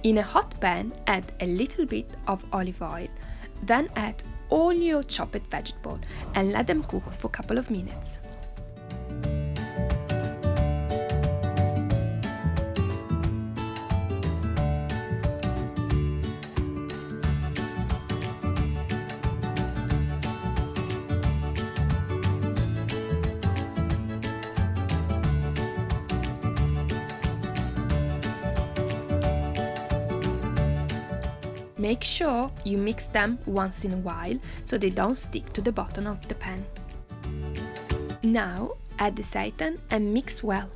In a hot pan, add a little bit of olive oil, then add all your chopped vegetables and let them cook for a couple of minutes. Make sure you mix them once in a while so they don't stick to the bottom of the pan. Now add the seitan and mix well.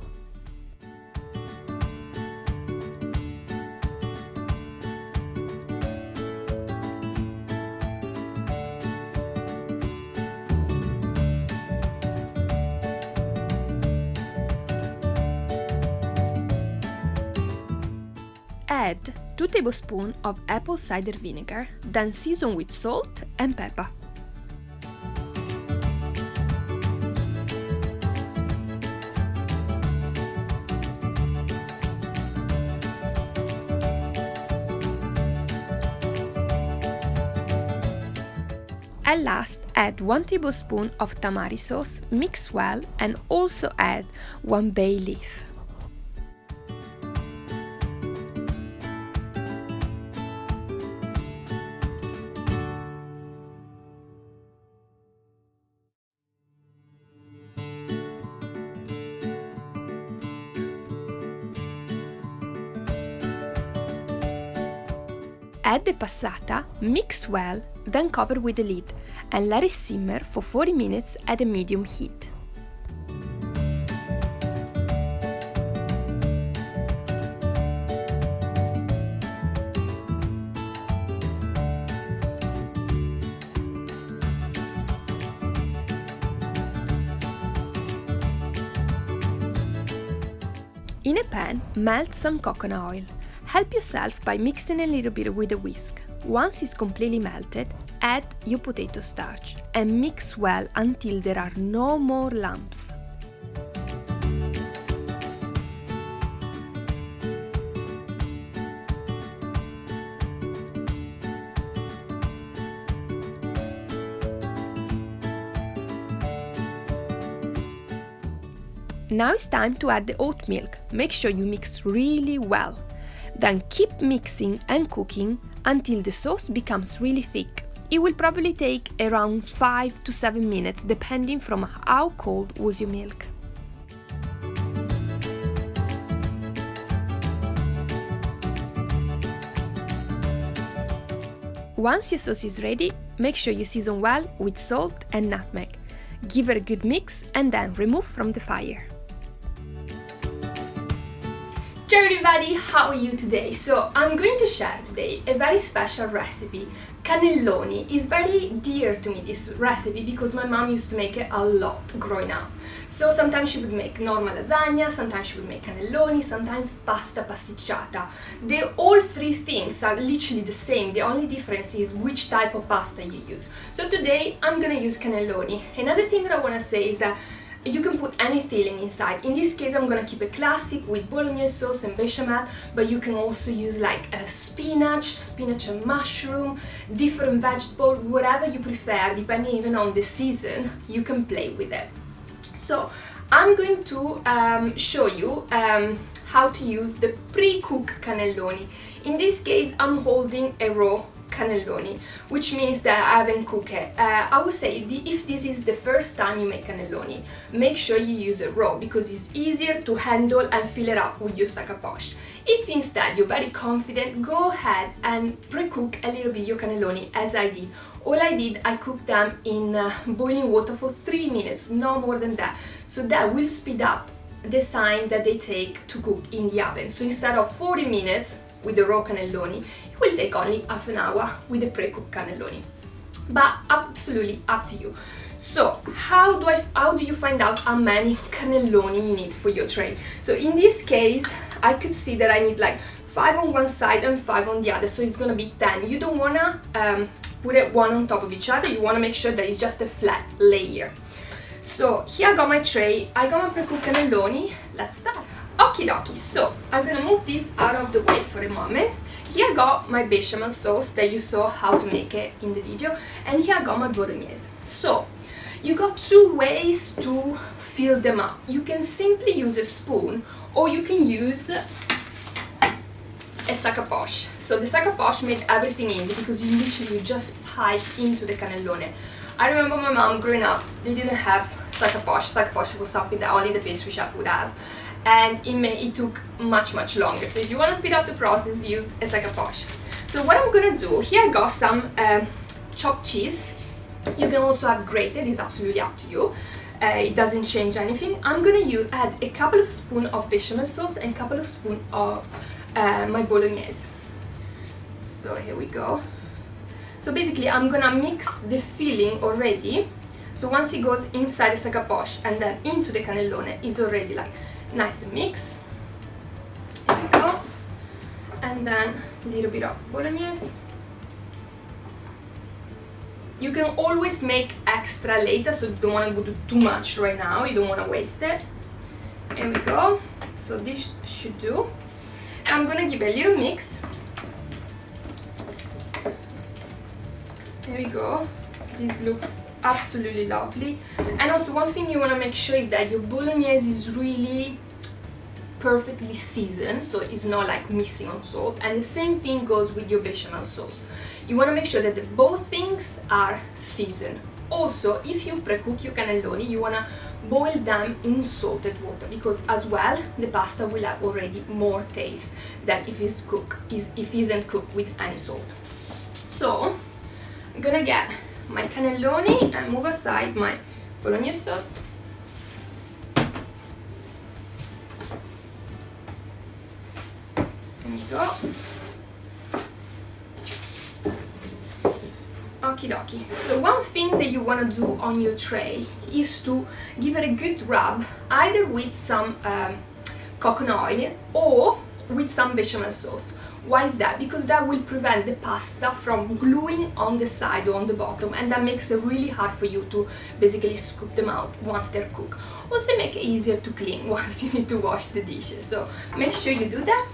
Add 2 tablespoons of apple cider vinegar, then season with salt and pepper. At last, add 1 tablespoon of tamari sauce, mix well, and also add 1 bay leaf. Add the passata, mix well, then cover with the lid and let it simmer for 40 minutes at a medium heat. In a pan, melt some coconut oil. Help yourself by mixing a little bit with a whisk. Once it's completely melted, add your potato starch and mix well until there are no more lumps. Now it's time to add the oat milk. Make sure you mix really well. Then keep mixing and cooking until the sauce becomes really thick. It will probably take around 5 to 7 minutes depending from how cold was your milk. Once your sauce is ready, make sure you season well with salt and nutmeg. Give it a good mix and then remove from the fire. Ciao everybody, how are you today? So I'm going to share today a very special recipe. Cannelloni is very dear to me, this recipe, because my mom used to make it a lot growing up. So sometimes she would make normal lasagna, sometimes she would make cannelloni, sometimes pasta pasticciata. All three things are literally the same, the only difference is which type of pasta you use. So today I'm gonna use cannelloni. Another thing that I want to say is that you can put any filling inside. In this case I'm gonna keep it classic with bolognese sauce and bechamel, but you can also use like a spinach and mushroom, different vegetable, whatever you prefer, depending even on the season, you can play with it. So I'm going to show you how to use the pre-cooked cannelloni. In this case I'm holding a raw cannelloni, which means that I haven't cooked it. I would say if this is the first time you make cannelloni, make sure you use it raw because it's easier to handle and fill it up with your sac à poche. If instead you're very confident, go ahead and pre-cook a little bit your cannelloni as I did. All I did, I cooked them in boiling water for 3 minutes, no more than that. So that will speed up the time that they take to cook in the oven. So instead of 40 minutes with the raw cannelloni, it will take only half an hour with the pre-cooked cannelloni. But absolutely up to you. So how do you find out how many cannelloni you need for your tray? So in this case, I could see that I need like 5 on one side and 5 on the other, so it's gonna be 10. You don't wanna put it one on top of each other, you wanna make sure that it's just a flat layer. So here I got my tray, I got my pre-cooked cannelloni, let's start. Okie dokie, so I'm gonna move this out of the way for a moment. here I got my bechamel sauce that you saw how to make it in the video, and here I got my bolognese. So you got two ways to fill them up. You can simply use a spoon, or you can use a sac à poche. So the sac à poche made everything easy because you literally just pipe into the cannelloni. I remember my mom growing up, they didn't have sac à poche. Sac à poche was something that only the pastry chef would have, and it took much longer. So if you want to speed up the process, use a sac à poche. So what I'm gonna do, here I got some chopped cheese. You can also have grated, it's absolutely up to you. It doesn't change anything. I'm gonna add a couple of spoons of bechamel sauce and a couple of spoons of my bolognese. So here we go. So basically I'm gonna mix the filling already. So once it goes inside the sac à poche and then into the cannelloni, it's already like nice and mixed. Here we go. And then a little bit of bolognese. You can always make extra later, so you don't want to do too much right now, you don't want to waste it. Here we go. So this should do. I'm gonna give a little mix. There we go. This looks absolutely lovely. And also one thing you want to make sure is that your bolognese is really perfectly seasoned, so it's not like missing on salt. And the same thing goes with your bechamel sauce. You want to make sure that both things are seasoned. Also, if you pre-cook your cannelloni, you want to boil them in salted water, because as well the pasta will have already more taste than if it isn't cooked with any salt. So I'm gonna get my cannelloni and move aside my bolognese sauce. There we go. Okie dokie. So one thing that you want to do on your tray is to give it a good rub, either with some coconut oil or with some bechamel sauce. Why is that? Because that will prevent the pasta from gluing on the side or on the bottom, and that makes it really hard for you to basically scoop them out once they're cooked. Also make it easier to clean once you need to wash the dishes, so make sure you do that.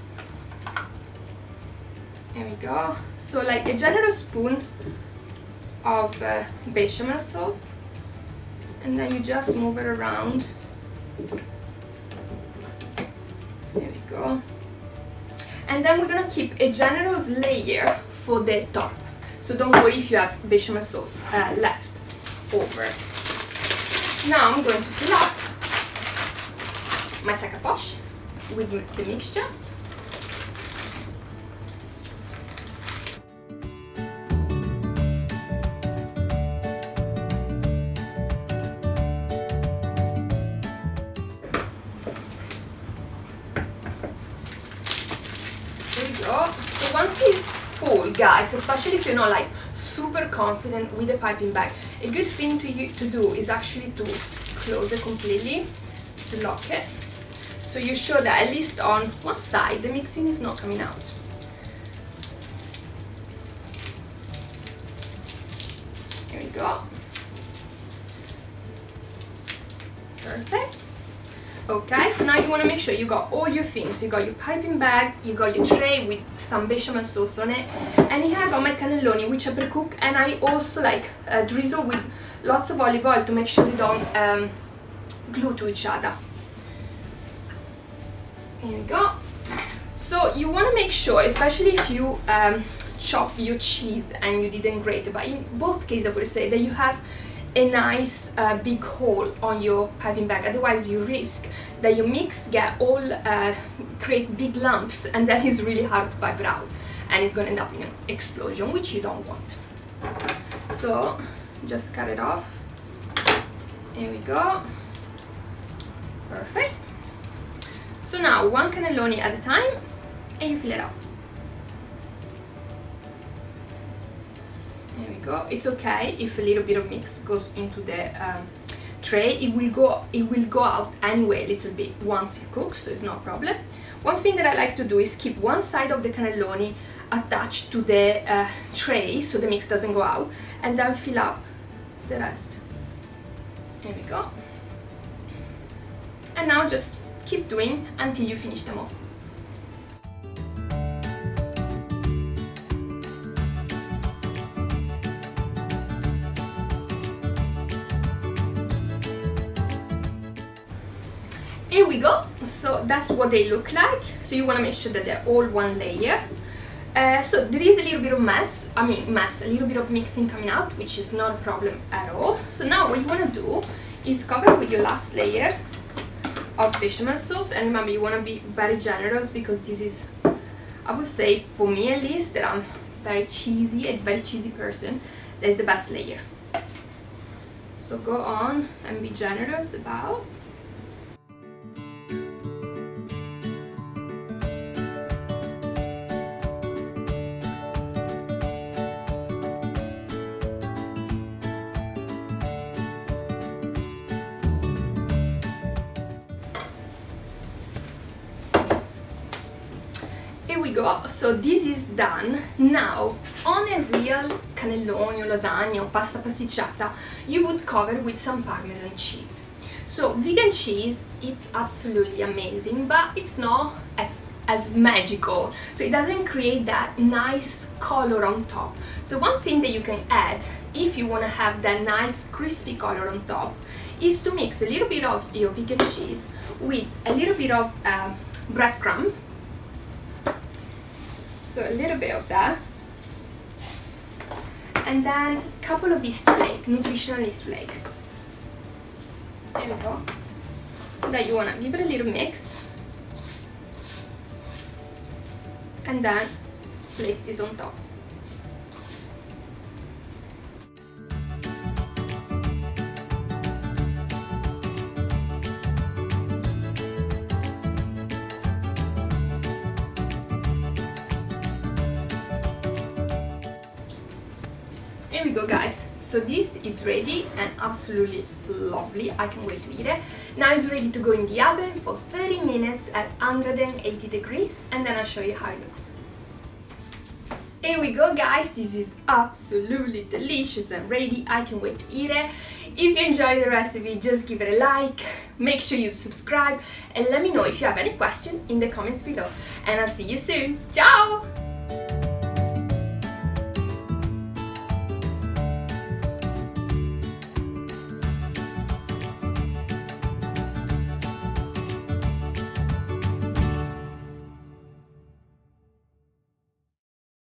There we go. So like a generous spoon of bechamel sauce, and then you just move it around. There we go. And then we're gonna keep a generous layer for the top. So don't worry if you have bechamel sauce left over. Now I'm going to fill up my sac à poche with the mixture. So once it's full, guys, especially if you're not like super confident with the piping bag, a good thing to do is actually to close it completely, to lock it, so you're sure that at least on one side the mixing is not coming out. Here we go. Perfect. Okay, so now you want to make sure you got all your things. You got your piping bag, you got your tray with some bechamel sauce on it, and here I got my cannelloni, which I pre-cook, and I also like drizzle with lots of olive oil to make sure they don't glue to each other. Here we go. So you want to make sure, especially if you chop your cheese and you didn't grate it, but in both cases I would say that you have a nice big hole on your piping bag, otherwise you risk that your mix get all create big lumps, and that is really hard to pipe it out, and it's going to end up in an explosion, which you don't want. So just cut it off. Here we go. Perfect. So now one cannelloni at a time, and you fill it up. There we go. It's okay if a little bit of mix goes into the tray. It will go out anyway a little bit once you cook, so it's no problem. One thing that I like to do is keep one side of the cannelloni attached to the tray so the mix doesn't go out, and then fill up the rest. There we go. And now just keep doing until you finish them all. Here we go. So that's what they look like. So you want to make sure that they're all one layer. So there is a little bit of a little bit of mixing coming out, which is not a problem at all. So now what you want to do is cover with your last layer of bechamel sauce, and remember, you want to be very generous because this is, I would say, for me at least, that I'm a very cheesy person, that is the best layer. So go on and be generous about. Here we go. So this is done. Now, on a real cannelloni or lasagna or pasta pasticciata, you would cover with some parmesan cheese. So vegan cheese, it's absolutely amazing, but it's not as magical. So it doesn't create that nice color on top. So one thing that you can add, if you want to have that nice crispy color on top, is to mix a little bit of your vegan cheese with a little bit of breadcrumb. So a little bit of that, and then a couple of yeast flake, nutritional yeast flake. There we go. Then you want to give it a little mix, and then place this on top. Here we go, guys. So this is ready and absolutely lovely. I can't wait to eat it. Now it's ready to go in the oven for 30 minutes at 180 degrees, and then I'll show you how it looks. Here we go, guys. This is absolutely delicious and ready. I can't wait to eat it. If you enjoyed the recipe, just give it a like, make sure you subscribe, and let me know if you have any question in the comments below. And I'll see you soon. Ciao!